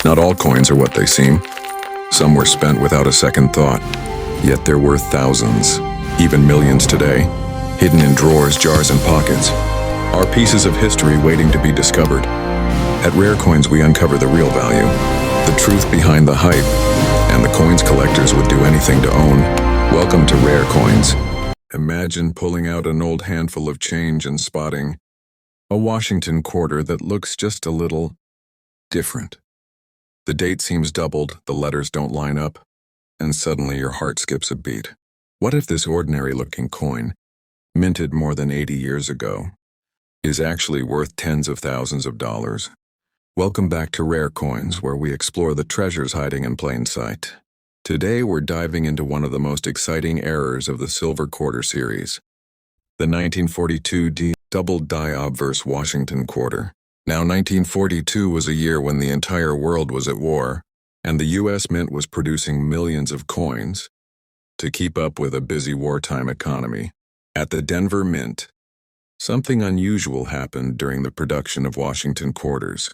Not all coins are what they seem. Some were spent without a second thought. Yet they're worth thousands, even millions today, hidden in drawers, jars, and pockets. Are pieces of history waiting to be discovered. At Rare Coins, we uncover the real value, the truth behind the hype, and the coins collectors would do anything to own. Welcome to Rare Coins. Imagine pulling out an old handful of change and spotting a Washington quarter that looks just a little different. The date seems doubled, the letters don't line up, and suddenly your heart skips a beat. What if this ordinary-looking coin, minted more than 80 years ago, is actually worth tens of thousands of dollars? Welcome back to Rare Coins, where we explore the treasures hiding in plain sight. Today we're diving into one of the most exciting eras of the silver quarter series, the 1942 double die obverse Washington quarter. Now, 1942 was a year when the entire world was at war, and the U.S. Mint was producing millions of coins to keep up with a busy wartime economy. At the Denver Mint, something unusual happened during the production of Washington quarters.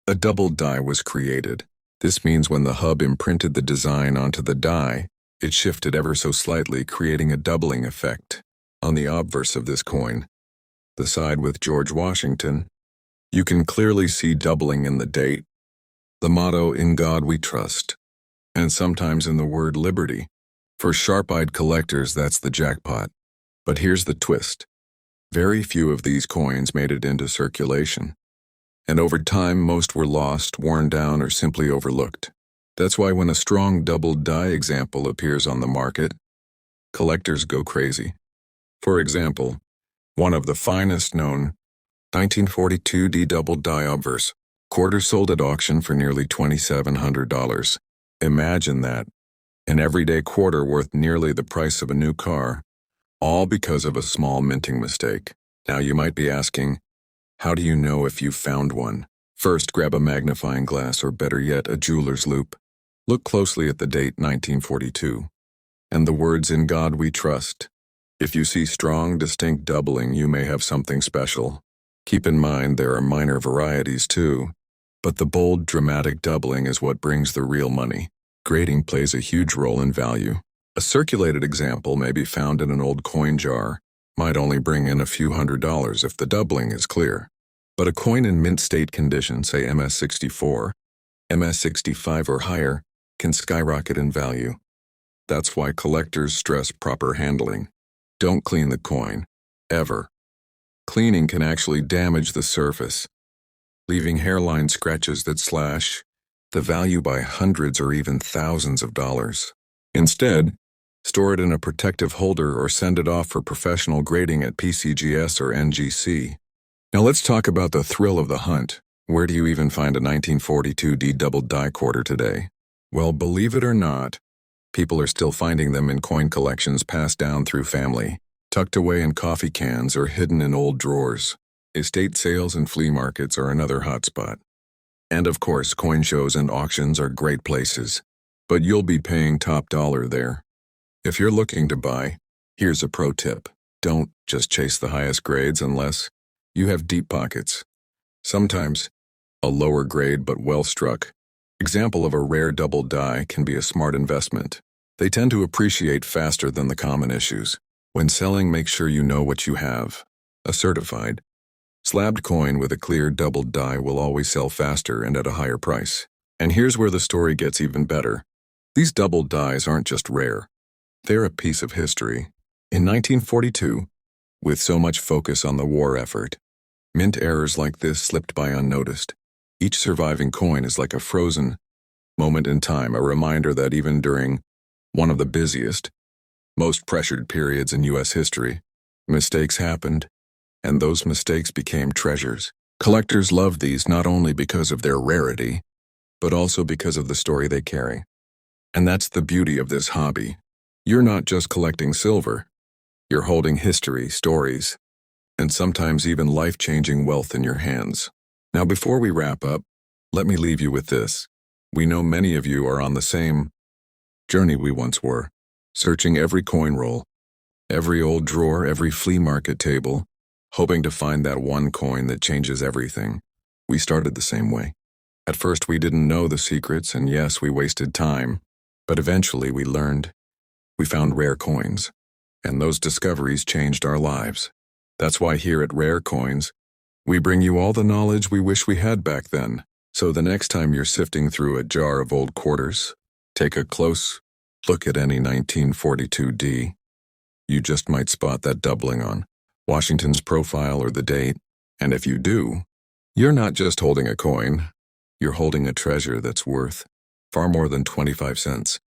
A double die was created. This means when the hub imprinted the design onto the die, it shifted ever so slightly, creating a doubling effect. On the obverse of this coin, the side with George Washington, you can clearly see doubling in the date, the motto, "In God We Trust," and sometimes in the word liberty. For sharp-eyed collectors, that's the jackpot. But here's the twist. Very few of these coins made it into circulation. And over time, most were lost, worn down, or simply overlooked. That's why when a strong double die example appears on the market, collectors go crazy. For example, one of the finest known 1942 double die obverse quarter sold at auction for nearly $2,700. Imagine that. An everyday quarter worth nearly the price of a new car, all because of a small minting mistake. Now you might be asking, how do you know if you've found one? First, grab a magnifying glass, or better yet, a jeweler's loupe. Look closely at the date 1942 and the words "In God We Trust." If you see strong, distinct doubling, you may have something special. Keep in mind there are minor varieties too, but the bold, dramatic doubling is what brings the real money. Grading plays a huge role in value. A circulated example may be found in an old coin jar, might only bring in a few $100s if the doubling is clear. But a coin in mint state condition, say MS-64, MS-65 or higher, can skyrocket in value. That's why collectors stress proper handling. Don't clean the coin, ever. Cleaning can actually damage the surface, leaving hairline scratches that slash the value by hundreds or even thousands of dollars. Instead, store it in a protective holder or send it off for professional grading at PCGS or NGC. Now let's talk about the thrill of the hunt. Where do you even find a 1942 double die quarter today? Well, believe it or not, people are still finding them in coin collections passed down through family, tucked away in coffee cans or hidden in old drawers. Estate sales and flea markets are another hotspot. And of course, coin shows and auctions are great places, but you'll be paying top dollar there. If you're looking to buy, here's a pro tip. Don't just chase the highest grades unless you have deep pockets. Sometimes, a lower grade but well-struck example of a rare double die can be a smart investment. They tend to appreciate faster than the common issues. When selling, make sure you know what you have. A certified, slabbed coin with a clear double die will always sell faster and at a higher price. And here's where the story gets even better. These double dies aren't just rare. They're a piece of history. In 1942, with so much focus on the war effort, mint errors like this slipped by unnoticed. Each surviving coin is like a frozen moment in time, a reminder that even during one of the busiest, most pressured periods in U.S. history, mistakes happened, and those mistakes became treasures. Collectors love these not only because of their rarity, but also because of the story they carry. And that's the beauty of this hobby. You're not just collecting silver. You're holding history, stories, and sometimes even life-changing wealth in your hands. Now, before we wrap up, let me leave you with this. We know many of you are on the same journey we once were, searching every coin roll, every old drawer, every flea market table, hoping to find that one coin that changes everything. We started the same way. At first we didn't know the secrets, and yes, we wasted time, but eventually we learned. We found rare coins, and those discoveries changed our lives. That's why here at Rare Coins, we bring you all the knowledge we wish we had back then. So the next time you're sifting through a jar of old quarters, take a close look at any 1942D. You just might spot that doubling on Washington's profile or the date, and if you do, you're not just holding a coin, you're holding a treasure that's worth far more than 25 cents,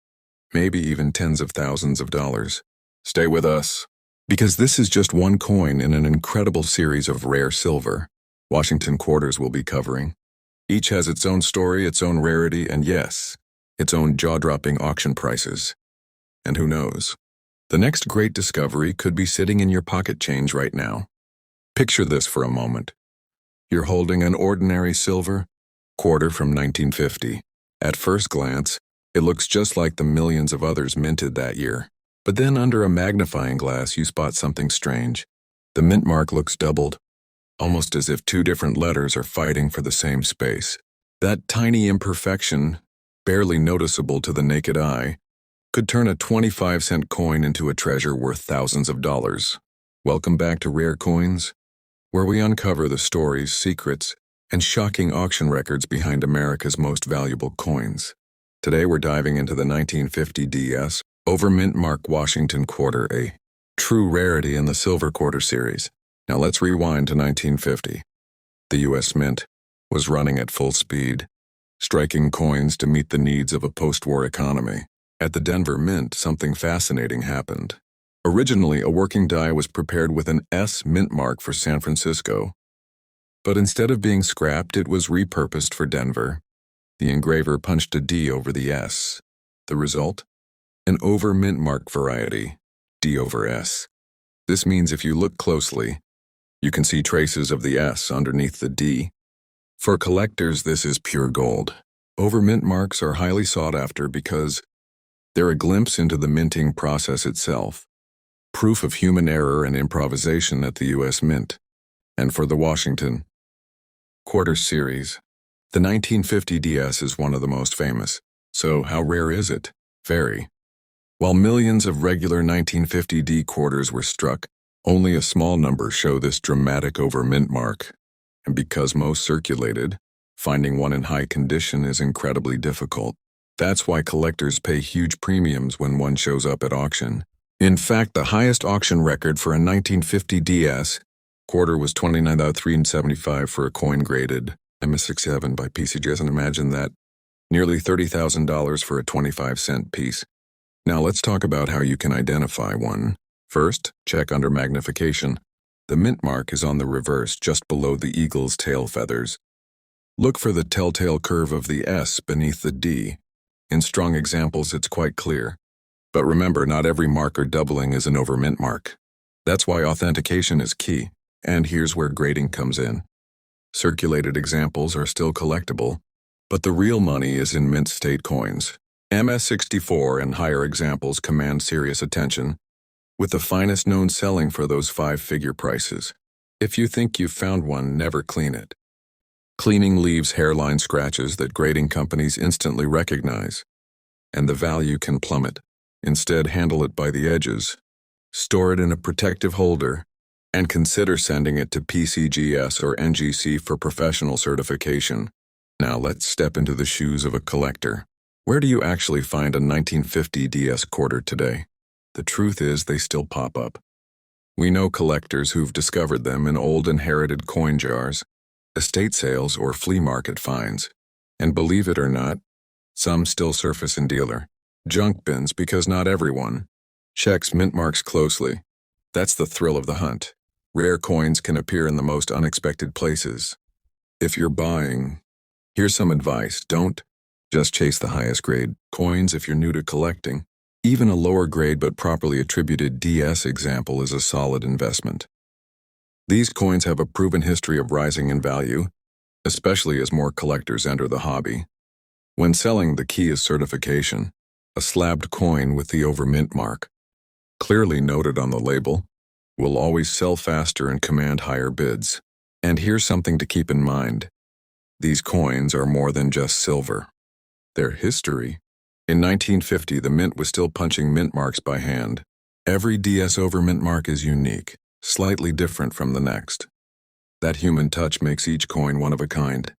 maybe even tens of thousands of dollars. Stay with us, because this is just one coin in an incredible series of rare silver Washington quarters we'll be covering. Each has its own story, its own rarity, and yes, its own jaw-dropping auction prices. And who knows? The next great discovery could be sitting in your pocket change right now. Picture this for a moment. You're holding an ordinary silver quarter from 1950. At first glance, it looks just like the millions of others minted that year. But then under a magnifying glass, you spot something strange. The mint mark looks doubled, almost as if two different letters are fighting for the same space. That tiny imperfection, barely noticeable to the naked eye, could turn a 25-cent coin into a treasure worth thousands of dollars. Welcome back to Rare Coins, where we uncover the stories, secrets, and shocking auction records behind America's most valuable coins. Today we're diving into the 1950 DS over mint mark Washington quarter, a true rarity in the silver quarter series. Now let's rewind to 1950. The U.S. Mint was running at full speed, striking coins to meet the needs of a post-war economy. At the Denver Mint, something fascinating happened. Originally, a working die was prepared with an S mint mark for San Francisco, but instead of being scrapped, it was repurposed for Denver. The engraver punched a D over the S. The result? An over mint mark variety, D over S. This means if you look closely, you can see traces of the S underneath the D. For collectors, this is pure gold. Over mint marks are highly sought after because they're a glimpse into the minting process itself, proof of human error and improvisation at the U.S. Mint. And for the Washington quarter series, the 1950 DS is one of the most famous. So how rare is it? Very. While millions of regular 1950 D quarters were struck, only a small number show this dramatic over mint mark. And because most circulated, finding one in high condition is incredibly difficult. That's why collectors pay huge premiums when one shows up at auction. In fact, the highest auction record for a 1950 DS quarter was $29,375 for a coin graded MS67 by PCGS, and imagine that, nearly $30,000 for a 25-cent piece. Now let's talk about how you can identify one. First, check under magnification. The mint mark is on the reverse, just below the eagle's tail feathers. Look for the telltale curve of the S beneath the D. In strong examples, it's quite clear. But remember, not every mark or doubling is an over mint mark. That's why authentication is key, and here's where grading comes in. Circulated examples are still collectible, but the real money is in mint state coins. MS64 and higher examples command serious attention, with the finest known selling for those 5-figure prices. If you think you've found one, never clean it. Cleaning leaves hairline scratches that grading companies instantly recognize, and the value can plummet. Instead, handle it by the edges. Store it in a protective holder, and consider sending it to PCGS or NGC for professional certification. Now let's step into the shoes of a collector. Where do you actually find a 1950 DS quarter today? The truth is, they still pop up. We know collectors who've discovered them in old inherited coin jars, estate sales, or flea market finds. And believe it or not, some still surface in dealer junk bins because not everyone checks mint marks closely. That's the thrill of the hunt. Rare coins can appear in the most unexpected places. If you're buying, here's some advice. Don't just chase the highest grade coins if you're new to collecting. Even a lower grade but properly attributed DS example is a solid investment. These coins have a proven history of rising in value, especially as more collectors enter the hobby. When selling, the key is certification. A slabbed coin with the over mint mark, clearly noted on the label, will always sell faster and command higher bids. And here's something to keep in mind. These coins are more than just silver. They're history. In 1950, the mint was still punching mint marks by hand. Every DS over mint mark is unique, slightly different from the next. That human touch makes each coin one of a kind.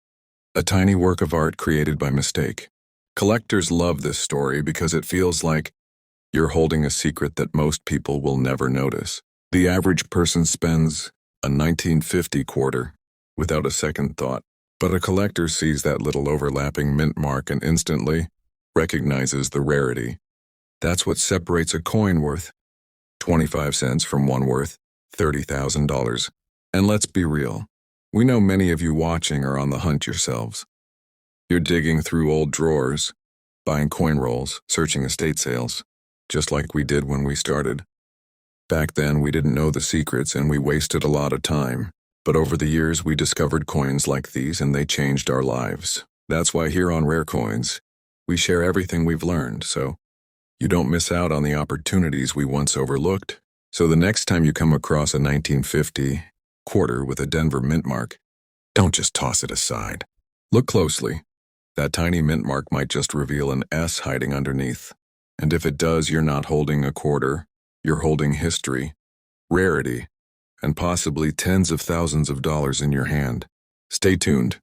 A tiny work of art created by mistake. Collectors love this story because it feels like you're holding a secret that most people will never notice. The average person spends a 1950 quarter without a second thought, but a collector sees that little overlapping mint mark and instantly recognizes the rarity. That's what separates a coin worth 25 cents from one worth $30,000. And let's be real, we know many of you watching are on the hunt yourselves. You're digging through old drawers, buying coin rolls, searching estate sales, just like we did when we started. Back then, we didn't know the secrets and we wasted a lot of time. But over the years, we discovered coins like these and they changed our lives. That's why here on Rare Coins, we share everything we've learned, so you don't miss out on the opportunities we once overlooked. So the next time you come across a 1950 quarter with a Denver mint mark, don't just toss it aside. Look closely. That tiny mint mark might just reveal an S hiding underneath. And if it does, you're not holding a quarter, you're holding history, rarity, and possibly tens of thousands of dollars in your hand. Stay tuned,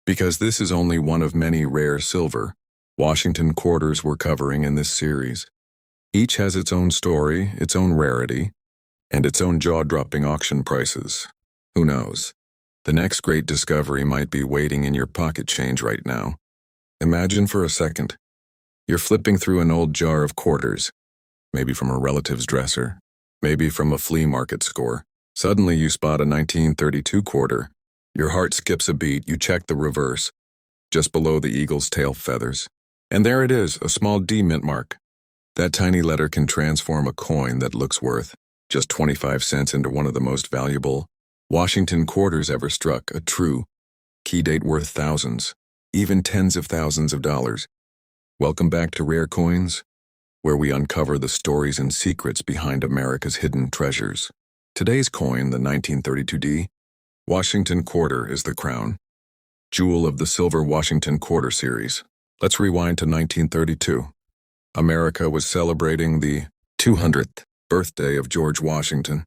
because this is only one of many rare silver Washington quarters we're covering in this series. Each has its own story, its own rarity, and its own jaw-dropping auction prices. Who knows? The next great discovery might be waiting in your pocket change right now. Imagine for a second, you're flipping through an old jar of quarters, maybe from a relative's dresser, maybe from a flea market score. Suddenly you spot a 1932 quarter. Your heart skips a beat, you check the reverse, just below the eagle's tail feathers. And there it is, a small D mint mark. That tiny letter can transform a coin that looks worth just 25 cents into one of the most valuable Washington quarters ever struck, a true key date worth thousands, even tens of thousands of dollars. Welcome back to Rare Coins, where we uncover the stories and secrets behind America's hidden treasures. Today's coin, the 1932D Washington quarter, is the crown jewel of the Silver Washington Quarter series. Let's rewind to 1932. America was celebrating the 200th birthday of George Washington.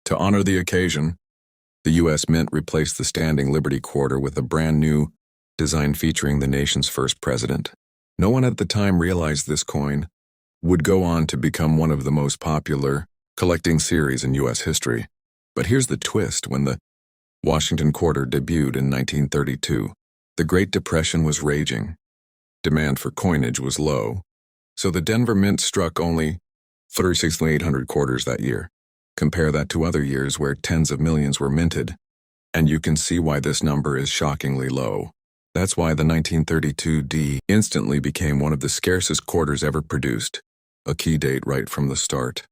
To honor the occasion, the U.S. Mint replaced the standing Liberty quarter with a brand new design featuring the nation's first president. No one at the time realized this coin would go on to become one of the most popular collecting series in U.S. history. But here's the twist: when the Washington quarter debuted in 1932, the Great Depression was raging. Demand for coinage was low, so the Denver Mint struck only 36,800 quarters that year. Compare that to other years where tens of millions were minted, and you can see why this number is shockingly low. That's why the 1932D instantly became one of the scarcest quarters ever produced, a key date right from the start.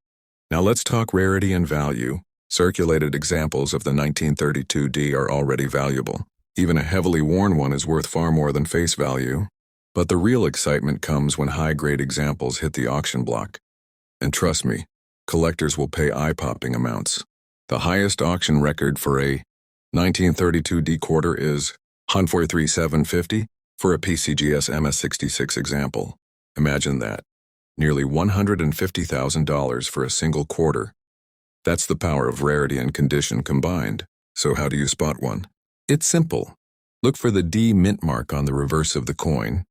Now let's talk rarity and value. Circulated examples of the 1932D are already valuable. Even a heavily worn one is worth far more than face value. But the real excitement comes when high-grade examples hit the auction block. And trust me, collectors will pay eye-popping amounts. The highest auction record for a 1932D quarter is $143,750 for a PCGS MS66 example. Imagine that. Nearly $150,000 for a single quarter. That's the power of rarity and condition combined. So how do you spot one? It's simple. Look for the D mint mark on the reverse of the coin,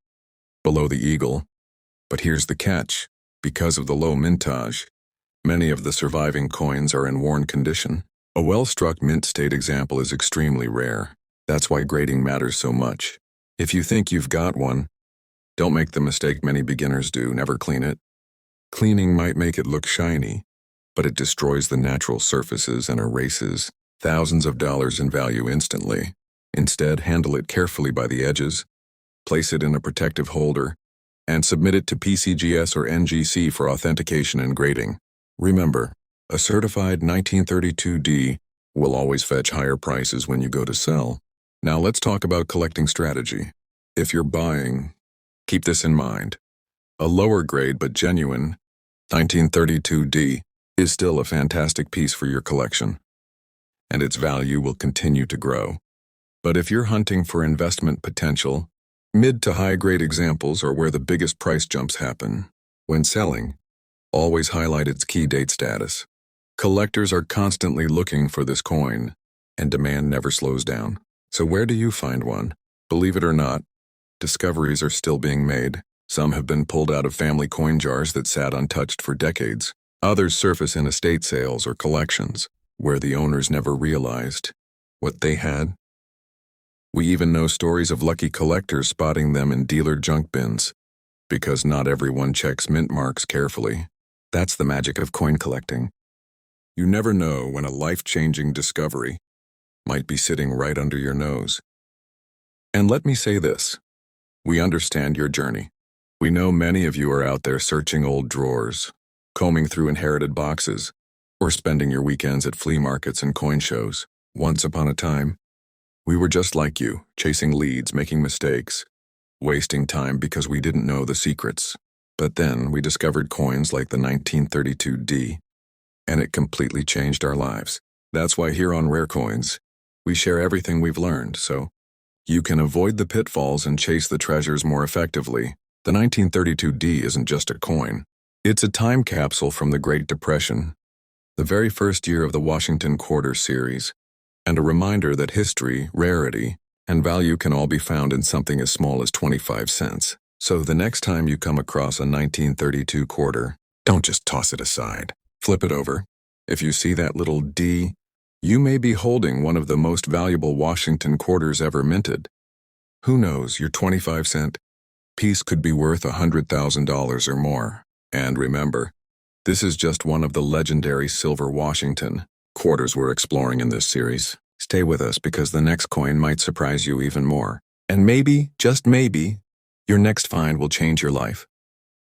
below the eagle. But here's the catch. Because of the low mintage, many of the surviving coins are in worn condition. A well-struck mint state example is extremely rare. That's why grading matters so much. If you think you've got one, don't make the mistake many beginners do: never clean it. Cleaning might make it look shiny, but it destroys the natural surfaces and erases thousands of dollars in value instantly. Instead, handle it carefully by the edges, place it in a protective holder, and submit it to PCGS or NGC for authentication and grading. Remember, a certified 1932D will always fetch higher prices when you go to sell. Now let's talk about collecting strategy. If you're buying, keep this in mind. A lower grade but genuine 1932D is still a fantastic piece for your collection, and its value will continue to grow. But if you're hunting for investment potential, mid to high-grade examples are where the biggest price jumps happen. When selling, always highlight its key date status. Collectors are constantly looking for this coin, and demand never slows down. So where do you find one? Believe it or not, discoveries are still being made. Some have been pulled out of family coin jars that sat untouched for decades. Others surface in estate sales or collections, where the owners never realized what they had. We even know stories of lucky collectors spotting them in dealer junk bins, because not everyone checks mint marks carefully. That's the magic of coin collecting. You never know when a life-changing discovery might be sitting right under your nose. And let me say this, we understand your journey. We know many of you are out there searching old drawers, combing through inherited boxes, or spending your weekends at flea markets and coin shows. Once upon a time, we were just like you, chasing leads, making mistakes, wasting time because we didn't know the secrets. But then we discovered coins like the 1932D, and it completely changed our lives. That's why here on Rare Coins, we share everything we've learned, so you can avoid the pitfalls and chase the treasures more effectively. The 1932D isn't just a coin. It's a time capsule from the Great Depression, the very first year of the Washington Quarter series, and a reminder that history, rarity, and value can all be found in something as small as 25 cents. So the next time you come across a 1932 quarter, don't just toss it aside. Flip it over. If you see that little D, you may be holding one of the most valuable Washington quarters ever minted. Who knows, your 25-cent piece could be worth $100,000 or more. And remember, this is just one of the legendary silver Washington quarters we're exploring in this series. Stay with us because the next coin might surprise you even more. And maybe, just maybe, your next find will change your life.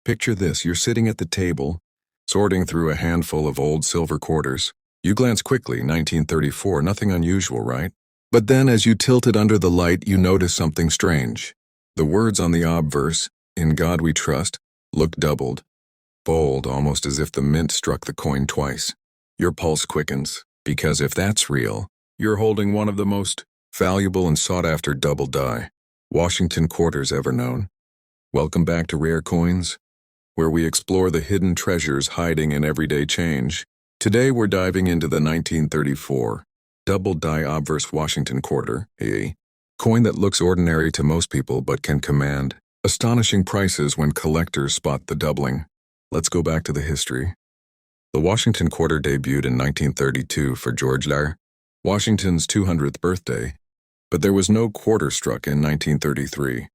Picture this, you're sitting at the table, sorting through a handful of old silver quarters. You glance quickly, 1934, nothing unusual, right? But then as you tilt it under the light, you notice something strange. The words on the obverse, "In God We Trust," look doubled, bold, almost as if the mint struck the coin twice. Your pulse quickens, because if that's real, you're holding one of the most valuable and sought-after double die Washington quarters ever known. Welcome back to Rare Coins, where we explore the hidden treasures hiding in everyday change. Today we're diving into the 1934 double die obverse Washington quarter, a coin that looks ordinary to most people but can command astonishing prices when collectors spot the doubling. Let's go back to the history. The Washington quarter debuted in 1932 for George Washington's 200th birthday, but there was no quarter struck in 1933.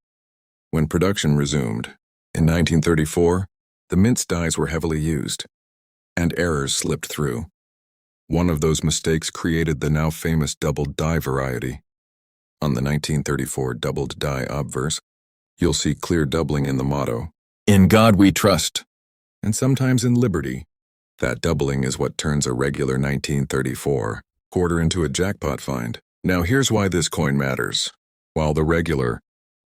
When production resumed, in 1934, the mint's dies were heavily used, and errors slipped through. One of those mistakes created the now famous doubled die variety. On the 1934 doubled die obverse, you'll see clear doubling in the motto, "In God We Trust," and sometimes in liberty. That doubling is what turns a regular 1934 quarter into a jackpot find. Now here's why this coin matters. While the regular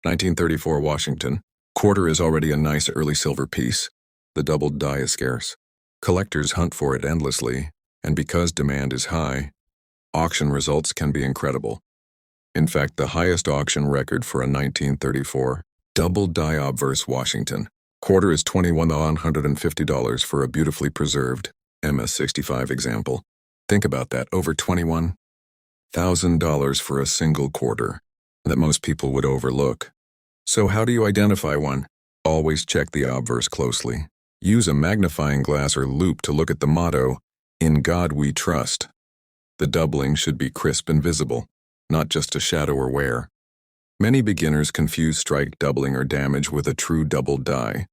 1934 Washington quarter is already a nice early silver piece, the doubled die is scarce. Collectors hunt for it endlessly, and because demand is high, auction results can be incredible. In fact, the highest auction record for a 1934 double die obverse Washington quarter is $2,150 for a beautifully preserved MS-65 example. Think about that, over $21,000 for a single quarter that most people would overlook. So how do you identify one? Always check the obverse closely. Use a magnifying glass or loupe to look at the motto, "In God We Trust." The doubling should be crisp and visible, not just a shadow or wear. Many beginners confuse strike doubling or damage with a true double die.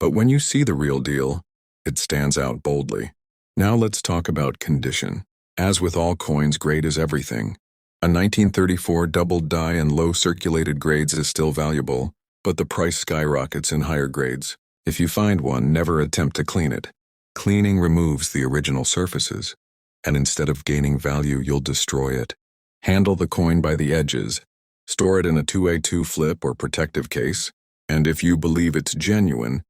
But when you see the real deal, it stands out boldly. Now let's talk about condition. As with all coins, grade is everything. A 1934 double die in low circulated grades is still valuable, but the price skyrockets in higher grades. If you find one, never attempt to clean it. Cleaning removes the original surfaces, and instead of gaining value, you'll destroy it. Handle the coin by the edges. Store it in a 2A2 flip or protective case, and if you believe it's genuine,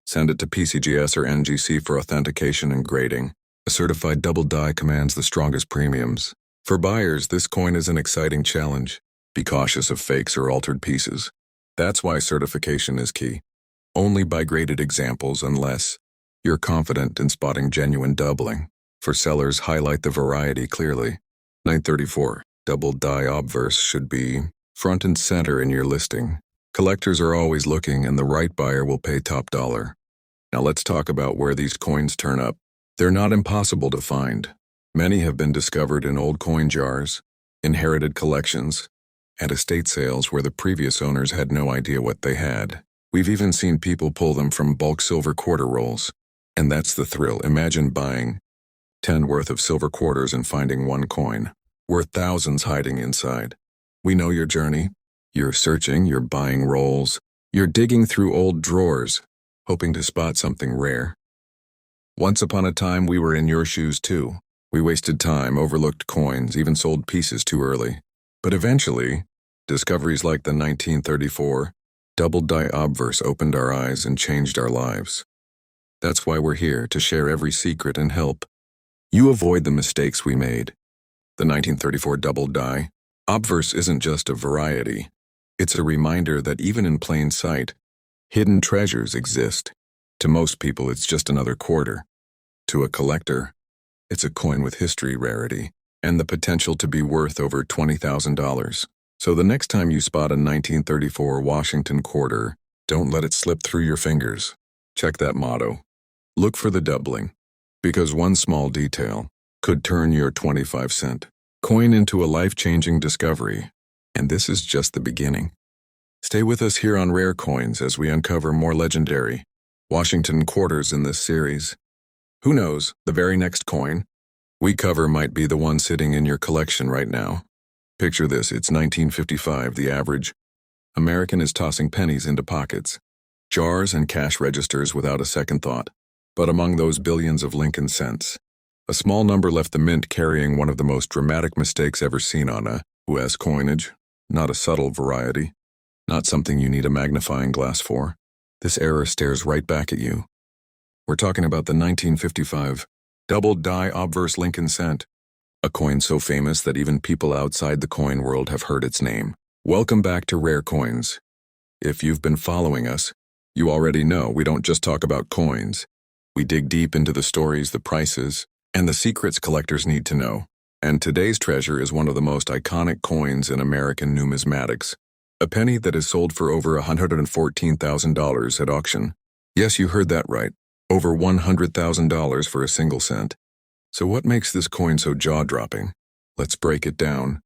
send it to PCGS or NGC for authentication and grading. A certified double die commands the strongest premiums. For buyers, this coin is an exciting challenge. Be cautious of fakes or altered pieces. That's why certification is key. Only buy graded examples unless you're confident in spotting genuine doubling. For sellers, highlight the variety clearly. 934. Double die obverse should be front and center in your listing. Collectors are always looking, and the right buyer will pay top dollar. Now let's talk about where these coins turn up. They're not impossible to find. Many have been discovered in old coin jars, inherited collections, and estate sales where the previous owners had no idea what they had. We've even seen people pull them from bulk silver quarter rolls. And that's the thrill. Imagine buying 10 worth of silver quarters and finding one coin, worth thousands hiding inside. We know your journey. You're searching, you're buying rolls, you're digging through old drawers, hoping to spot something rare. Once upon a time, we were in your shoes too. We wasted time, overlooked coins, even sold pieces too early. But eventually, discoveries like the 1934 double die obverse opened our eyes and changed our lives. That's why we're here, to share every secret and help you avoid the mistakes we made. The 1934 double die obverse isn't just a variety. It's a reminder that even in plain sight, hidden treasures exist. To most people, it's just another quarter. To a collector, it's a coin with history, rarity, and the potential to be worth over $20,000. So the next time you spot a 1934 Washington quarter, don't let it slip through your fingers. Check that motto. Look for the doubling, because one small detail could turn your 25-cent coin into a life-changing discovery. And this is just the beginning. Stay with us here on Rare Coins as we uncover more legendary Washington quarters in this series. Who knows, the very next coin we cover might be the one sitting in your collection right now. Picture this, it's 1955. The average American is tossing pennies into pockets, jars and cash registers without a second thought. But among those billions of Lincoln cents, a small number left the mint carrying one of the most dramatic mistakes ever seen on a U.S. coinage. Not a subtle variety, not something you need a magnifying glass for. This error stares right back at you. We're talking about the 1955 double die obverse Lincoln cent, a coin so famous that even people outside the coin world have heard its name. Welcome back to Rare Coins. If you've been following us, you already know we don't just talk about coins. We dig deep into the stories, the prices, and the secrets collectors need to know. And today's treasure is one of the most iconic coins in American numismatics. A penny that is sold for over $114,000 at auction. Yes, you heard that right. Over $100,000 for a single cent. So what makes this coin so jaw-dropping? Let's break it down.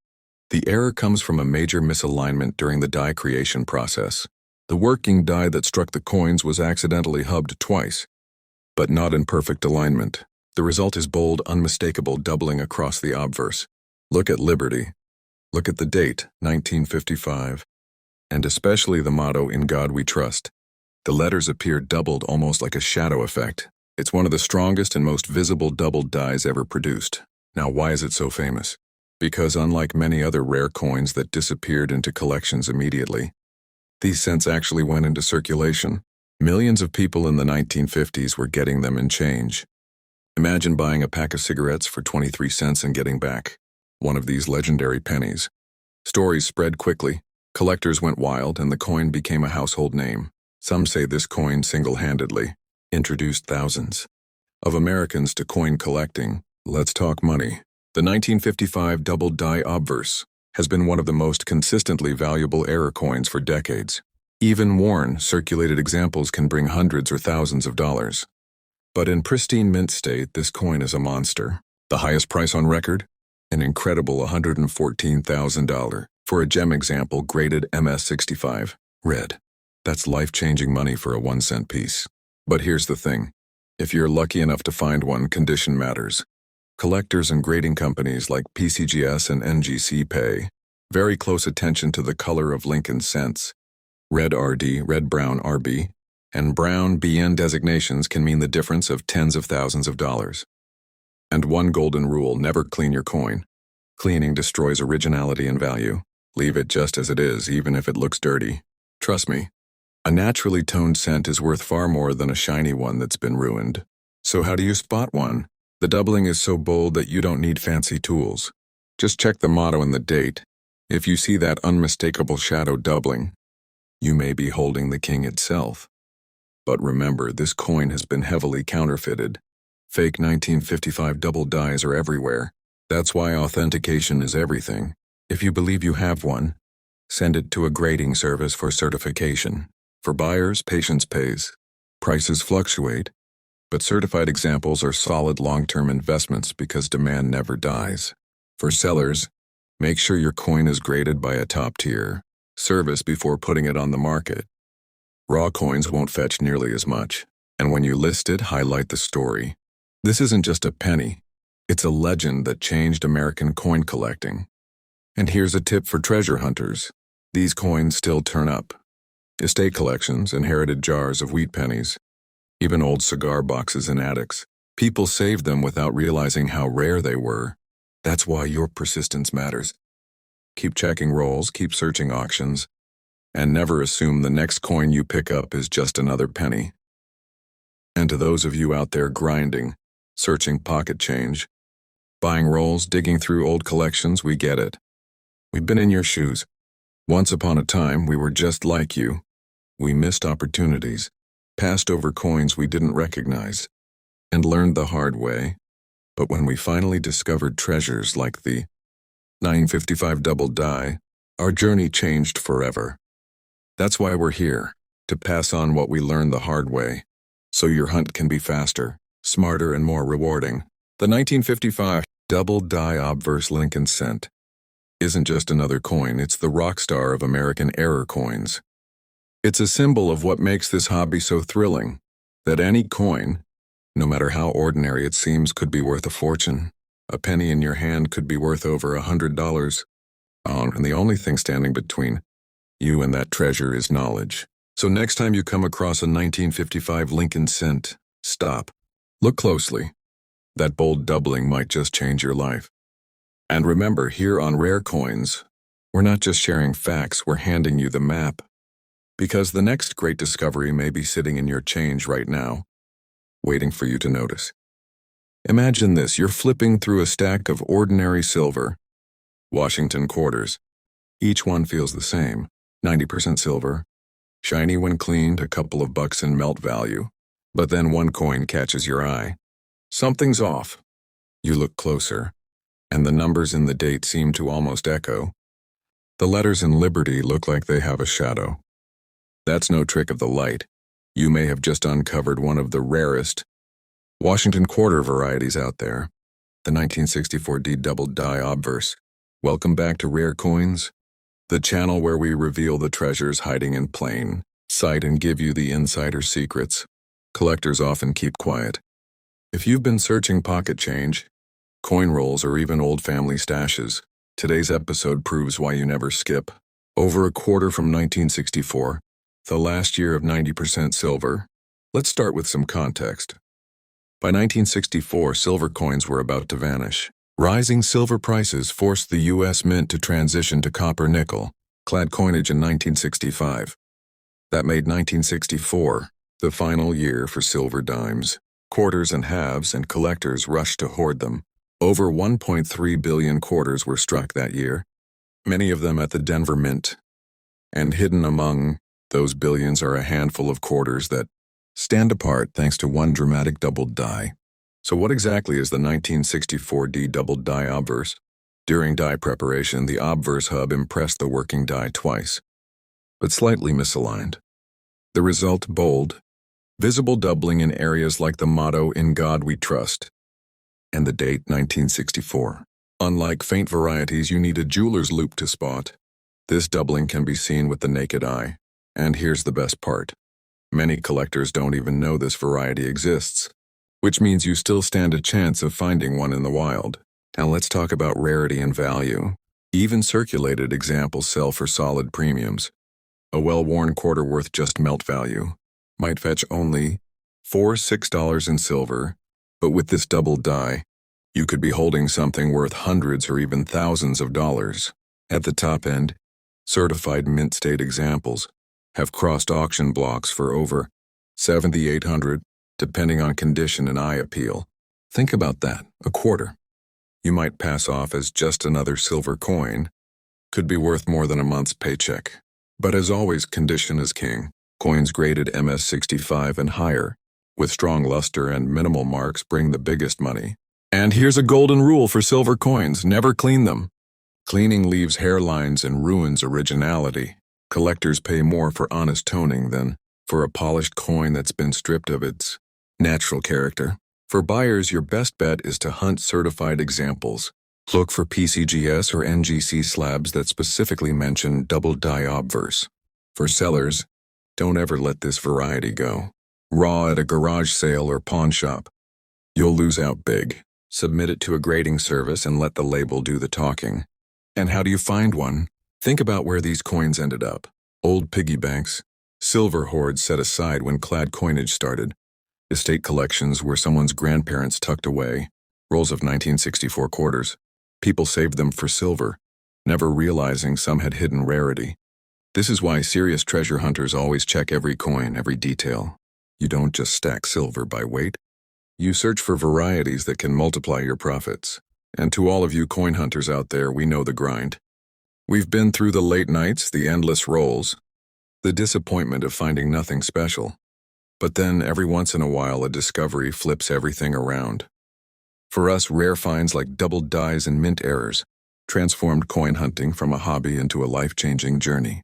The error comes from a major misalignment during the die creation process. The working die that struck the coins was accidentally hubbed twice, but not in perfect alignment. The result is bold, unmistakable doubling across the obverse. Look at Liberty. Look at the date, 1955. And especially the motto, "In God We Trust." The letters appear doubled almost like a shadow effect. It's one of the strongest and most visible doubled dies ever produced. Now, why is it so famous? Because unlike many other rare coins that disappeared into collections immediately, these cents actually went into circulation. Millions of people in the 1950s were getting them in change. Imagine buying a pack of cigarettes for 23 cents and getting back one of these legendary pennies. Stories spread quickly, collectors went wild, and the coin became a household name. Some say this coin single-handedly introduced thousands of Americans to coin collecting. Let's talk money. The 1955 double die obverse has been one of the most consistently valuable error coins for decades. Even worn, circulated examples can bring hundreds or thousands of dollars. But in pristine mint state, this coin is a monster. The highest price on record? An incredible $114,000 for a gem example graded MS65, red. That's life-changing money for a 1-cent piece. But here's the thing. If you're lucky enough to find one, condition matters. Collectors and grading companies like PCGS and NGC pay very close attention to the color of Lincoln cents. Red RD, red-brown RB, and brown BN designations can mean the difference of tens of thousands of dollars. And one golden rule: never clean your coin. Cleaning destroys originality and value. Leave it just as it is, even if it looks dirty. Trust me, a naturally toned cent is worth far more than a shiny one that's been ruined. So how do you spot one? The doubling is so bold that you don't need fancy tools. Just check the motto and the date. If you see that unmistakable shadow doubling, you may be holding the king itself. But remember, this coin has been heavily counterfeited. Fake 1955 double dies are everywhere. That's why authentication is everything. If you believe you have one, send it to a grading service for certification. For buyers, patience pays. Prices fluctuate, but certified examples are solid long-term investments because demand never dies. For sellers, make sure your coin is graded by a top-tier service before putting it on the market. Raw coins won't fetch nearly as much, and when you list it, highlight the story. This isn't just a penny. It's a legend that changed American coin collecting. And here's a tip for treasure hunters. These coins still turn up. Estate collections, inherited jars of wheat pennies, even old cigar boxes in attics. People saved them without realizing how rare they were. That's why your persistence matters. Keep checking rolls, keep searching auctions, and never assume the next coin you pick up is just another penny. And to those of you out there grinding, searching pocket change, buying rolls, digging through old collections, we get it. We've been in your shoes. Once upon a time, we were just like you. We missed opportunities, passed over coins we didn't recognize, and learned the hard way. But when we finally discovered treasures like the 955 double die, our journey changed forever. That's why we're here, to pass on what we learned the hard way, so your hunt can be faster, smarter, and more rewarding. The 1955 double die obverse Lincoln cent isn't just another coin, it's the rock star of American error coins. It's a symbol of what makes this hobby so thrilling, that any coin, no matter how ordinary it seems, could be worth a fortune. A penny in your hand could be worth over $100. And the only thing standing between you and that treasure is knowledge. So next time you come across a 1955 Lincoln cent, stop. Look closely. That bold doubling might just change your life. And remember, here on Rare Coins, we're not just sharing facts, we're handing you the map. Because the next great discovery may be sitting in your change right now, waiting for you to notice. Imagine this, you're flipping through a stack of ordinary silver, Washington quarters. Each one feels the same, 90% silver, shiny when cleaned, a couple of bucks in melt value. But then one coin catches your eye. Something's off. You look closer, and the numbers in the date seem to almost echo. The letters in Liberty look like they have a shadow. That's no trick of the light. You may have just uncovered one of the rarest Washington quarter varieties out there, the 1964D double die obverse. Welcome back to Rare Coins, the channel where we reveal the treasures hiding in plain sight and give you the insider secrets collectors often keep quiet. If you've been searching pocket change, coin rolls, or even old family stashes, today's episode proves why you never skip. Over a quarter from 1964, the last year of 90% silver. Let's start with some context. By 1964, silver coins were about to vanish. Rising silver prices forced the U.S. Mint to transition to copper-nickel clad coinage in 1965. That made 1964 the final year for silver dimes. Quarters and halves, and collectors rushed to hoard them. Over 1.3 billion quarters were struck that year, many of them at the Denver Mint. And hidden among those billions are a handful of quarters that stand apart thanks to one dramatic double die. So what exactly is the 1964D double die obverse? During die preparation, the obverse hub impressed the working die twice, but slightly misaligned. The result: bold, visible doubling in areas like the motto "In God We Trust" and the date 1964. Unlike faint varieties you need a jeweler's loupe to spot, this doubling can be seen with the naked eye. And here's the best part. Many collectors don't even know this variety exists, which means you still stand a chance of finding one in the wild. Now let's talk about rarity and value. Even circulated examples sell for solid premiums. A well-worn quarter worth just melt value might fetch only $4-6 in silver, but with this double die, you could be holding something worth hundreds or even thousands of dollars. At the top end, certified mint state examples have crossed auction blocks for over $7,800, depending on condition and eye appeal. Think about that, a quarter. You might pass off as just another silver coin, could be worth more than a month's paycheck. But as always, condition is king. Coins graded MS65 and higher, with strong luster and minimal marks, bring the biggest money. And here's a golden rule for silver coins: never clean them. Cleaning leaves hairlines and ruins originality. Collectors pay more for honest toning than for a polished coin that's been stripped of its natural character. For buyers, your best bet is to hunt certified examples. Look for PCGS or NGC slabs that specifically mention double die obverse. For sellers, don't ever let this variety go raw at a garage sale or pawn shop. You'll lose out big. Submit it to a grading service and let the label do the talking. And how do you find one? Think about where these coins ended up. Old piggy banks, silver hoards set aside when clad coinage started, estate collections where someone's grandparents tucked away, rolls of 1964 quarters. People saved them for silver, never realizing some had hidden rarity. This is why serious treasure hunters always check every coin, every detail. You don't just stack silver by weight. You search for varieties that can multiply your profits. And to all of you coin hunters out there, we know the grind. We've been through the late nights, the endless rolls, the disappointment of finding nothing special. But then, every once in a while, a discovery flips everything around. For us, rare finds like double dies and mint errors transformed coin hunting from a hobby into a life-changing journey.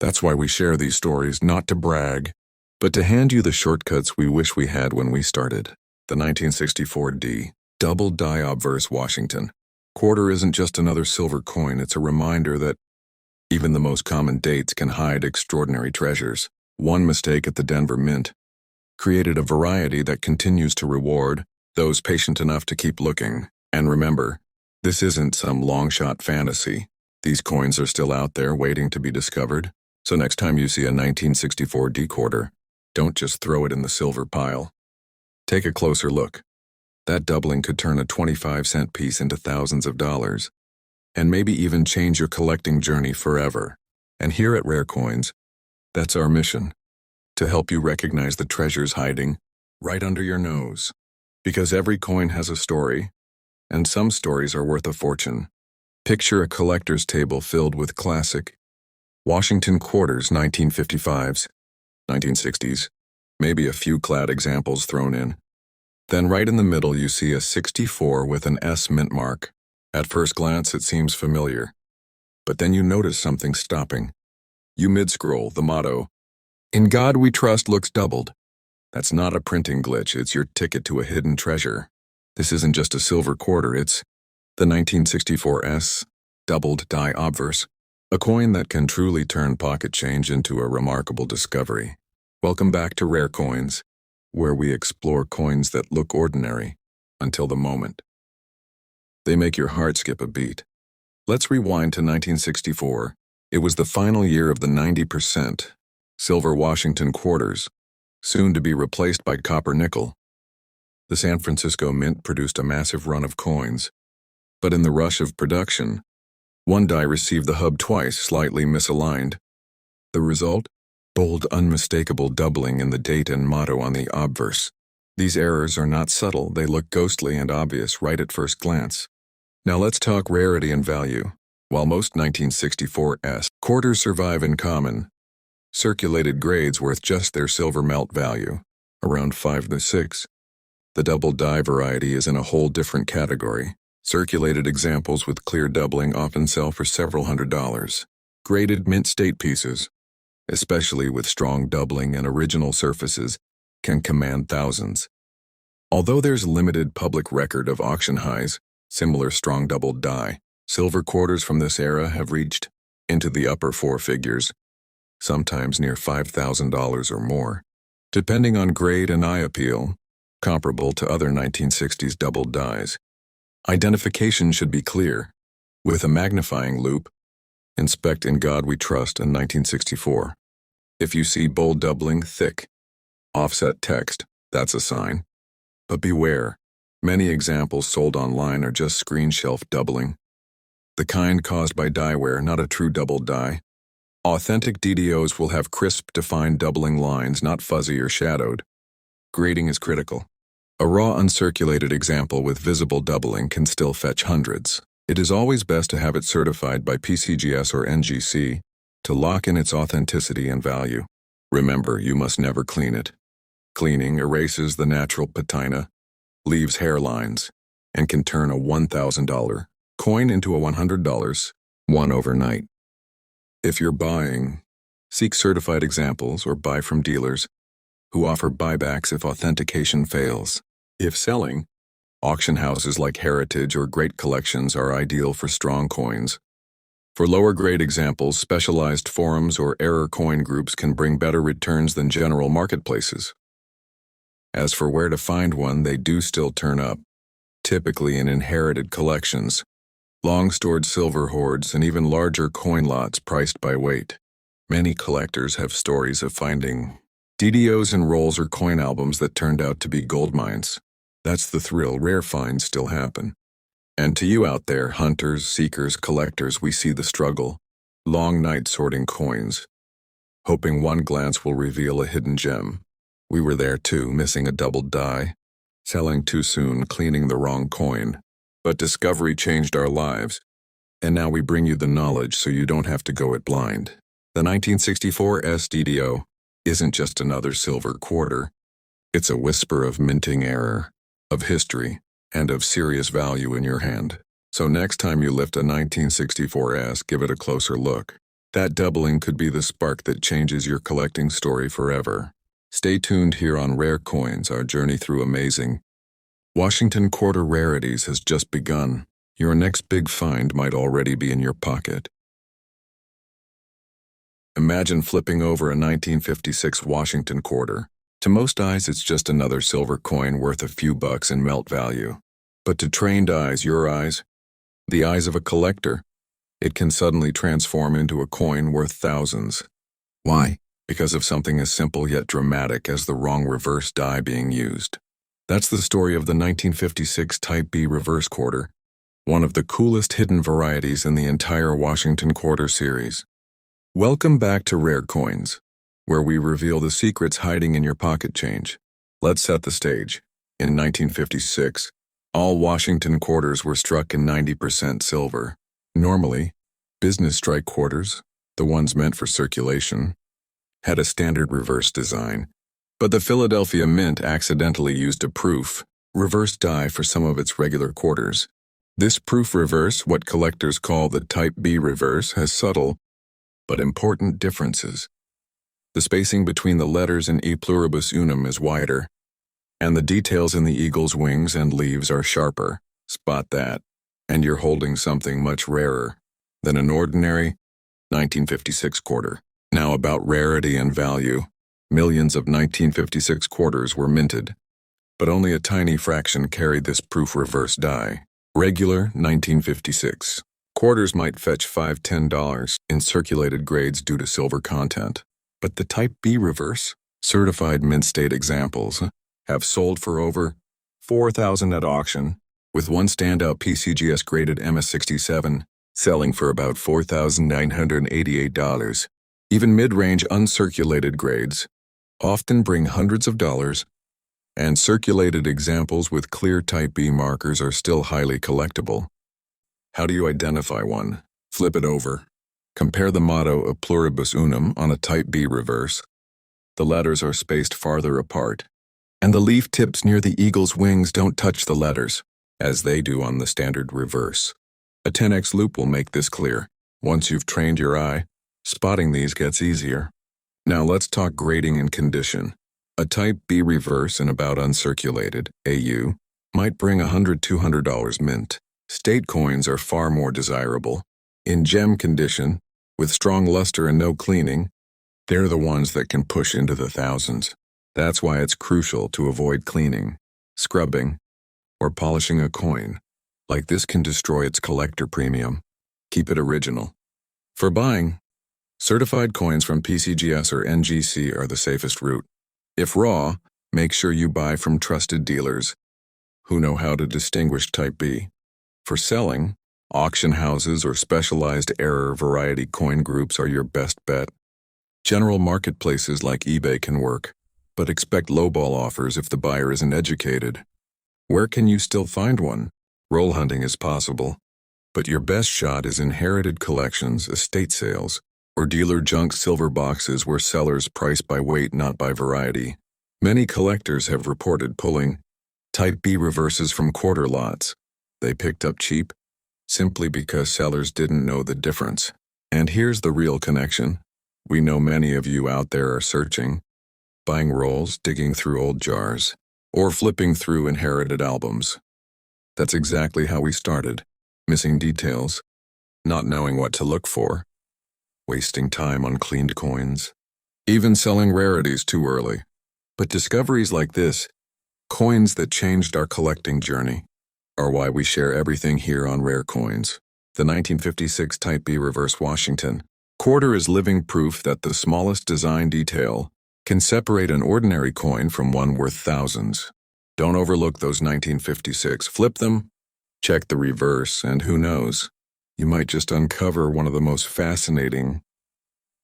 That's why we share these stories, not to brag, but to hand you the shortcuts we wish we had when we started. The 1964 D, double die obverse Washington. Quarter isn't just another silver coin, it's a reminder that even the most common dates can hide extraordinary treasures. One mistake at the Denver Mint created a variety that continues to reward those patient enough to keep looking. And remember, this isn't some long-shot fantasy. These coins are still out there waiting to be discovered. So next time you see a 1964 D quarter, don't just throw it in the silver pile. Take a closer look. That doubling could turn a 25-cent piece into thousands of dollars, and maybe even change your collecting journey forever. And here at Rare Coins, that's our mission, to help you recognize the treasures hiding right under your nose. Because every coin has a story, and some stories are worth a fortune. Picture a collector's table filled with classic Washington quarters, 1955s, 1960s, maybe a few clad examples thrown in. Then right in the middle you see a 64 with an S mint mark. At first glance it seems familiar, but then you notice something stopping. You mid-scroll, the motto, "In God We Trust," looks doubled. That's not a printing glitch, it's your ticket to a hidden treasure. This isn't just a silver quarter, it's the 1964 S, doubled die obverse, a coin that can truly turn pocket change into a remarkable discovery. Welcome back to Rare Coins, where we explore coins that look ordinary until the moment they make your heart skip a beat. Let's rewind to 1964. It was the final year of the 90% silver Washington quarters, soon to be replaced by copper nickel. The San Francisco Mint produced a massive run of coins, but in the rush of production, one die received the hub twice, slightly misaligned. The result? Bold, unmistakable doubling in the date and motto on the obverse. These errors are not subtle, they look ghostly and obvious right at first glance. Now let's talk rarity and value. While most 1964 S quarters survive in common, circulated grades worth just their silver melt value, around 5 to 6. The double die variety is in a whole different category. Circulated examples with clear doubling often sell for several $100s. Graded mint state pieces, especially with strong doubling and original surfaces, can command thousands. Although there's limited public record of auction highs, similar strong doubled die, silver quarters from this era have reached into the upper four figures, sometimes near $5,000 or more, depending on grade and eye appeal, comparable to other 1960s doubled dies. Identification should be clear. With a magnifying loupe, inspect "In God We Trust" in 1964. If you see bold doubling, thick, offset text, that's a sign. But beware, many examples sold online are just screen shelf doubling, the kind caused by die wear, not a true doubled die. Authentic DDOs will have crisp, defined doubling lines, not fuzzy or shadowed. Grading is critical. A raw uncirculated example with visible doubling can still fetch hundreds. It is always best to have it certified by PCGS or NGC to lock in its authenticity and value. Remember, you must never clean it. Cleaning erases the natural patina, leaves hairlines, and can turn a $1,000 coin into a $100 one overnight. If you're buying, seek certified examples or buy from dealers who offer buybacks if authentication fails. If selling, auction houses like Heritage or Great Collections are ideal for strong coins. For lower-grade examples, specialized forums or error coin groups can bring better returns than general marketplaces. As for where to find one, they do still turn up, typically in inherited collections, long-stored silver hoards, and even larger coin lots priced by weight. Many collectors have stories of finding DDOs and rolls or coin albums that turned out to be gold mines. That's the thrill. Rare finds still happen. And to you out there, hunters, seekers, collectors, we see the struggle. Long nights sorting coins, hoping one glance will reveal a hidden gem. We were there too, missing a doubled die, selling too soon, cleaning the wrong coin. But discovery changed our lives, and now we bring you the knowledge so you don't have to go it blind. The 1964 DDO isn't just another silver quarter. It's a whisper of minting error, of history, and of serious value in your hand. So next time you lift a 1964 give it a closer look. That doubling could be the spark that changes your collecting story forever. Stay tuned here on Rare Coins. Our journey through amazing Washington quarter rarities has just begun. Your next big find might already be in your pocket. Imagine flipping over a 1956 Washington quarter. To most eyes, it's just another silver coin worth a few bucks in melt value. But to trained eyes, your eyes, the eyes of a collector, it can suddenly transform into a coin worth thousands. Why? Because of something as simple yet dramatic as the wrong reverse die being used. That's the story of the 1956 Type B reverse quarter, one of the coolest hidden varieties in the entire Washington quarter series. Welcome back to Rare Coins, where we reveal the secrets hiding in your pocket change. Let's set the stage. In 1956, all Washington quarters were struck in 90% silver. Normally, business strike quarters, the ones meant for circulation, had a standard reverse design, but the Philadelphia Mint accidentally used a proof reverse die for some of its regular quarters. This proof reverse, what collectors call the Type B reverse, has subtle but important differences. The spacing between the letters in E pluribus unum is wider, and the details in the eagle's wings and leaves are sharper. Spot that, and you're holding something much rarer than an ordinary 1956 quarter. Now about rarity and value. Millions of 1956 quarters were minted, but only a tiny fraction carried this proof reverse die. Regular 1956 quarters might fetch $5, $10 in circulated grades due to silver content, but the Type B reverse, certified mint state examples, have sold for over $4,000 at auction, with one standout PCGS graded MS67 selling for about $4,988. Even mid-range uncirculated grades often bring hundreds of dollars, and circulated examples with clear Type B markers are still highly collectible. How do you identify one? Flip it over. Compare the motto of pluribus unum on a Type B reverse. The letters are spaced farther apart, and the leaf tips near the eagle's wings don't touch the letters, as they do on the standard reverse. A 10x loop will make this clear. Once you've trained your eye, spotting these gets easier. Now let's talk grading and condition. A Type B reverse and about uncirculated, AU, might bring $100, $200 mint. State coins are far more desirable. In gem condition, with strong luster and no cleaning, they're the ones that can push into the thousands. That's why it's crucial to avoid cleaning, scrubbing, or polishing a coin. Like this can destroy its collector premium. Keep it original. For buying, certified coins from PCGS or NGC are the safest route. If raw, make sure you buy from trusted dealers who know how to distinguish Type B. For selling, auction houses or specialized error variety coin groups are your best bet. General marketplaces like eBay can work, but expect lowball offers if the buyer isn't educated. Where can you still find one? Roll hunting is possible. But your best shot is inherited collections, estate sales, or dealer junk silver boxes where sellers price by weight, not by variety. Many collectors have reported pulling Type B reverses from quarter lots they picked up cheap, simply because sellers didn't know the difference. And here's the real connection. We know many of you out there are searching, buying rolls, digging through old jars, or flipping through inherited albums. That's exactly how we started, missing details, not knowing what to look for, wasting time on cleaned coins, even selling rarities too early. But discoveries like this, coins that changed our collecting journey, are why we share everything here on Rare Coins. The 1956 Type B Reverse Washington quarter is living proof that the smallest design detail can separate an ordinary coin from one worth thousands. Don't overlook those 1956. Flip them, check the reverse, and who knows, you might just uncover one of the most fascinating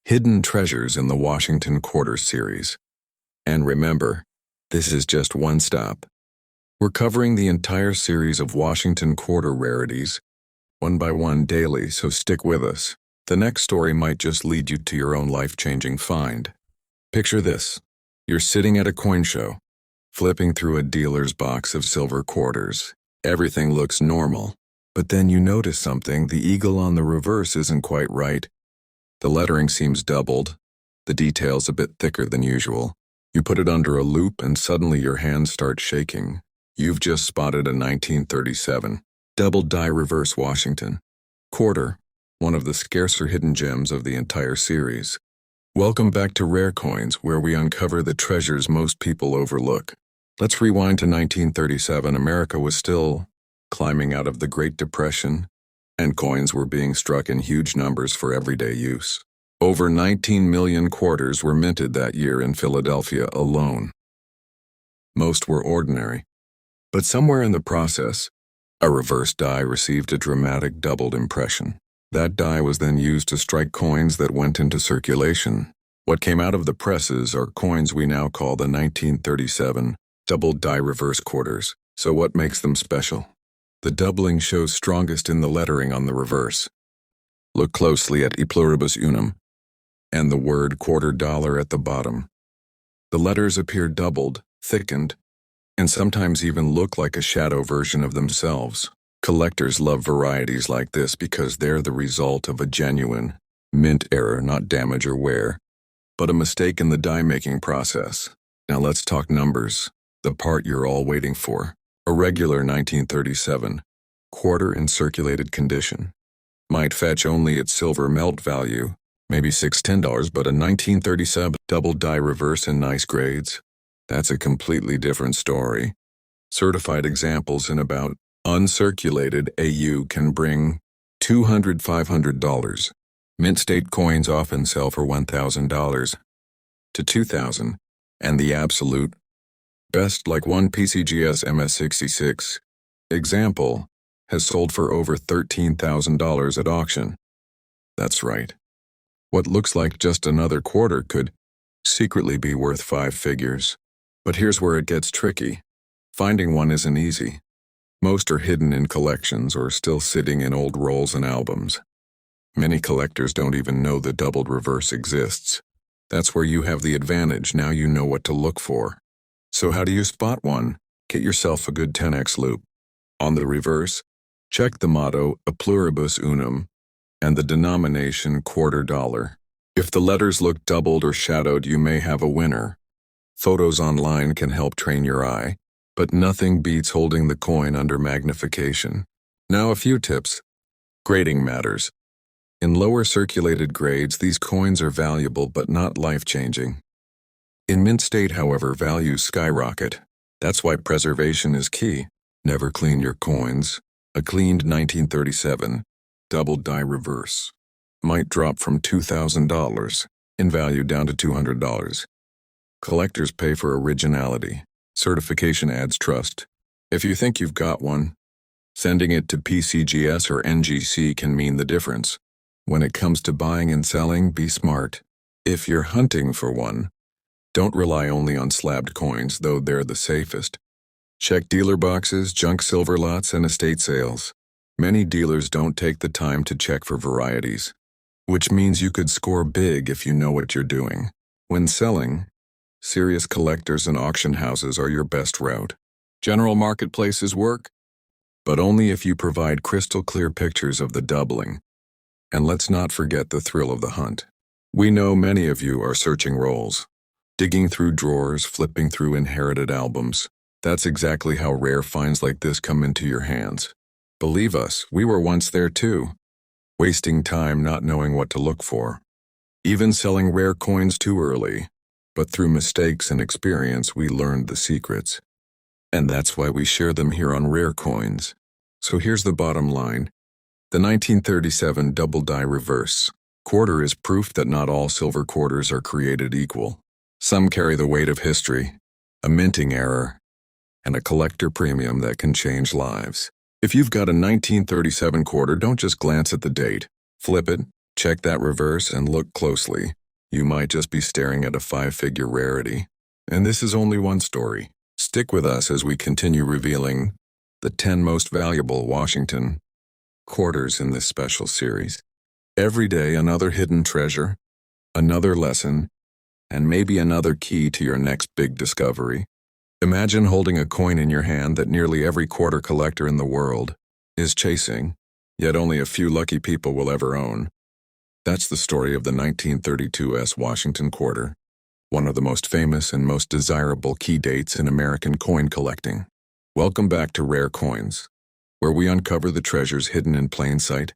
hidden treasures in the Washington Quarter series. And remember, this is just one stop. We're covering the entire series of Washington Quarter rarities, one by one daily, so stick with us. The next story might just lead you to your own life-changing find. Picture this. You're sitting at a coin show, flipping through a dealer's box of silver quarters. Everything looks normal, but then you notice something. The eagle on the reverse isn't quite right. The lettering seems doubled, the details a bit thicker than usual. You put it under a loop and suddenly your hands start shaking. You've just spotted a 1937 double die reverse Washington quarter, one of the scarcer hidden gems of the entire series. Welcome back to Rare Coins, where we uncover the treasures most people overlook. Let's rewind to 1937. America was still climbing out of the Great Depression, and coins were being struck in huge numbers for everyday use. Over 19 million quarters were minted that year in Philadelphia alone. Most were ordinary, but somewhere in the process, a reverse die received a dramatic doubled impression. That die was then used to strike coins that went into circulation. What came out of the presses are coins we now call the 1937 double die reverse quarters. So what makes them special? The doubling shows strongest in the lettering on the reverse. Look closely at E pluribus unum and the word quarter dollar at the bottom. The letters appear doubled, thickened, and sometimes even look like a shadow version of themselves. Collectors love varieties like this because they're the result of a genuine mint error, not damage or wear, but a mistake in the die-making process. Now let's talk numbers, the part you're all waiting for. A regular 1937 quarter in circulated condition might fetch only its silver melt value, maybe $6-10, but a 1937 double die reverse in nice grades, that's a completely different story. Certified examples in about uncirculated AU can bring $200-500. Mint state coins often sell for $1,000 to $2,000, and the absolute best, like one PCGS MS66 example, has sold for over $13,000 at auction. That's right. What looks like just another quarter could secretly be worth 5 figures. But here's where it gets tricky. Finding one isn't easy. Most are hidden in collections or still sitting in old rolls and albums. Many collectors don't even know the doubled reverse exists. That's where you have the advantage. Now you know what to look for. So how do you spot one? Get yourself a good 10x loop. On the reverse, check the motto E pluribus unum and the denomination quarter dollar. If the letters look doubled or shadowed, you may have a winner. Photos online can help train your eye, but nothing beats holding the coin under magnification. Now a few tips. Grading matters. In lower circulated grades, these coins are valuable but not life-changing. In mint state, however, values skyrocket. That's why preservation is key. Never clean your coins. A cleaned 1937 double die reverse might drop from $2,000 in value down to $200. Collectors pay for originality. Certification adds trust. If you think you've got one, sending it to PCGS or NGC can mean the difference. When it comes to buying and selling, be smart. If you're hunting for one, don't rely only on slabbed coins, though they're the safest. Check dealer boxes, junk silver lots, and estate sales. Many dealers don't take the time to check for varieties, which means you could score big if you know what you're doing. When selling, serious collectors and auction houses are your best route. General marketplaces work, but only if you provide crystal clear pictures of the doubling. And let's not forget the thrill of the hunt. We know many of you are searching rolls, digging through drawers, flipping through inherited albums. That's exactly how rare finds like this come into your hands. Believe us, we were once there too, wasting time not knowing what to look for, even selling rare coins too early. But through mistakes and experience, we learned the secrets. And that's why we share them here on Rare Coins. So here's the bottom line. The 1937 double die reverse quarter is proof that not all silver quarters are created equal. Some carry the weight of history, a minting error, and a collector premium that can change lives. If you've got a 1937 quarter, don't just glance at the date. Flip it, check that reverse, and look closely. You might just be staring at a 5-figure rarity. And this is only one story. Stick with us as we continue revealing the 10 most valuable Washington quarters in this special series. Every day, another hidden treasure, another lesson, and maybe another key to your next big discovery. Imagine holding a coin in your hand that nearly every quarter collector in the world is chasing, yet only a few lucky people will ever own. That's the story of the 1932 U.S. Washington quarter, one of the most famous and most desirable key dates in American coin collecting. Welcome back to Rare Coins, where we uncover the treasures hidden in plain sight.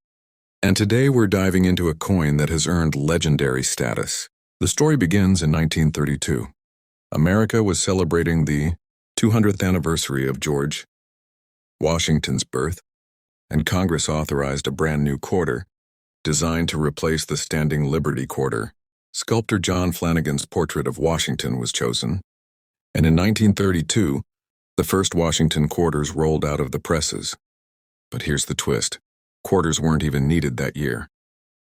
And today we're diving into a coin that has earned legendary status. The story begins in 1932. America was celebrating the 200th anniversary of George Washington's birth, and Congress authorized a brand new quarter designed to replace the standing Liberty quarter. Sculptor John Flanagan's portrait of Washington was chosen, and in 1932, the first Washington quarters rolled out of the presses. But here's the twist. Quarters weren't even needed that year.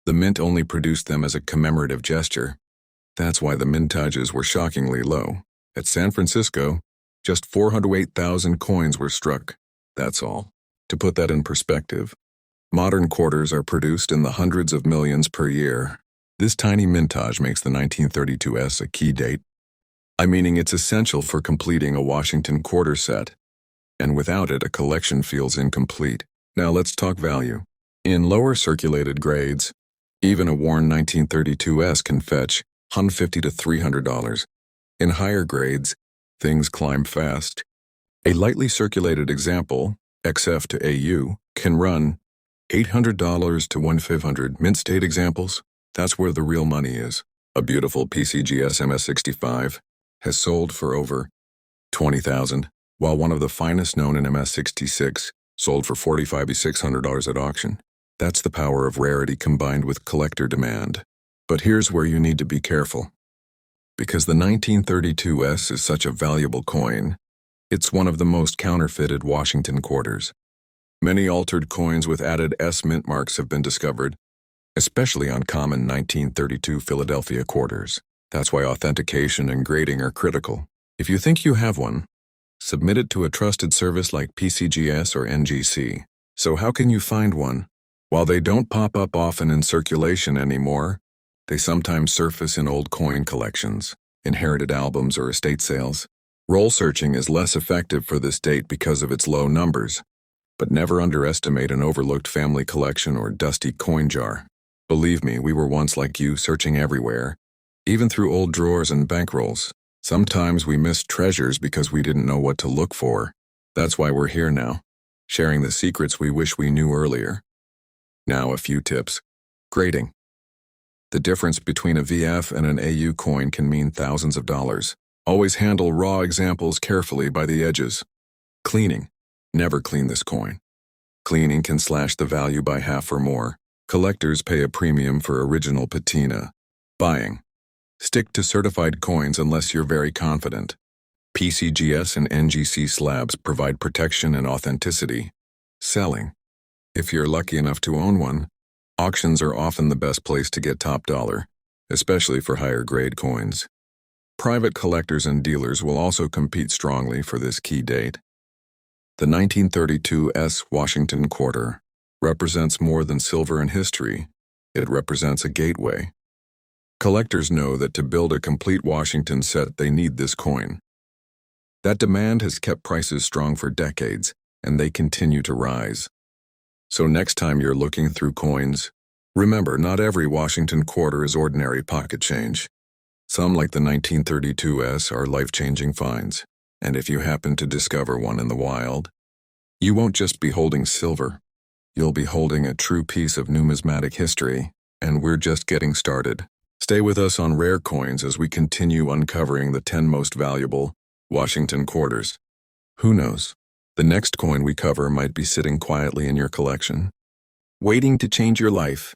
The mint only produced them as a commemorative gesture. That's why the mintages were shockingly low. At San Francisco, just 408,000 coins were struck. That's all. To put that in perspective, modern quarters are produced in the hundreds of millions per year. This tiny mintage makes the 1932 S a key date. Meaning it's essential for completing a Washington quarter set. And without it, a collection feels incomplete. Now let's talk value. In lower circulated grades, even a worn 1932 S can fetch $150 to $300. In higher grades, things climb fast. A lightly circulated example, XF to AU, can run $800 to $1,500. Mint state examples, that's where the real money is. A beautiful PCGS MS65 has sold for over $20,000, while one of the finest known in MS66 sold for $4,500 to $600 at auction. That's the power of rarity combined with collector demand. But here's where you need to be careful. Because the 1932 S is such a valuable coin, it's one of the most counterfeited Washington quarters. Many altered coins with added S mint marks have been discovered, especially on common 1932 Philadelphia quarters. That's why authentication and grading are critical. If you think you have one, submit it to a trusted service like PCGS or NGC. So how can you find one? While they don't pop up often in circulation anymore, they sometimes surface in old coin collections, inherited albums, or estate sales. Roll searching is less effective for this date because of its low numbers, but never underestimate an overlooked family collection or dusty coin jar. Believe me, we were once like you, searching everywhere, even through old drawers and bankrolls. Sometimes we missed treasures because we didn't know what to look for. That's why we're here now, sharing the secrets we wish we knew earlier. Now a few tips. Grading. The difference between a VF and an AU coin can mean thousands of dollars. Always handle raw examples carefully by the edges. Cleaning. Never clean this coin. Cleaning can slash the value by half or more. Collectors pay a premium for original patina. Buying. Stick to certified coins unless you're very confident. PCGS and NGC slabs provide protection and authenticity. Selling. If you're lucky enough to own one, auctions are often the best place to get top dollar, especially for higher grade coins. Private collectors and dealers will also compete strongly for this key date. The 1932 S Washington quarter. represents more than silver in history. It represents a gateway. Collectors know that to build a complete Washington set, they need this coin. That demand has kept prices strong for decades, and they continue to rise. So next time you're looking through coins, remember, not every Washington quarter is ordinary pocket change. Some, like the 1932 U.S., are life-changing finds. And if you happen to discover one in the wild, you won't just be holding silver. You'll be holding a true piece of numismatic history, and we're just getting started. Stay with us on Rare Coins as we continue uncovering the 10 most valuable Washington quarters. Who knows? The next coin we cover might be sitting quietly in your collection, waiting to change your life.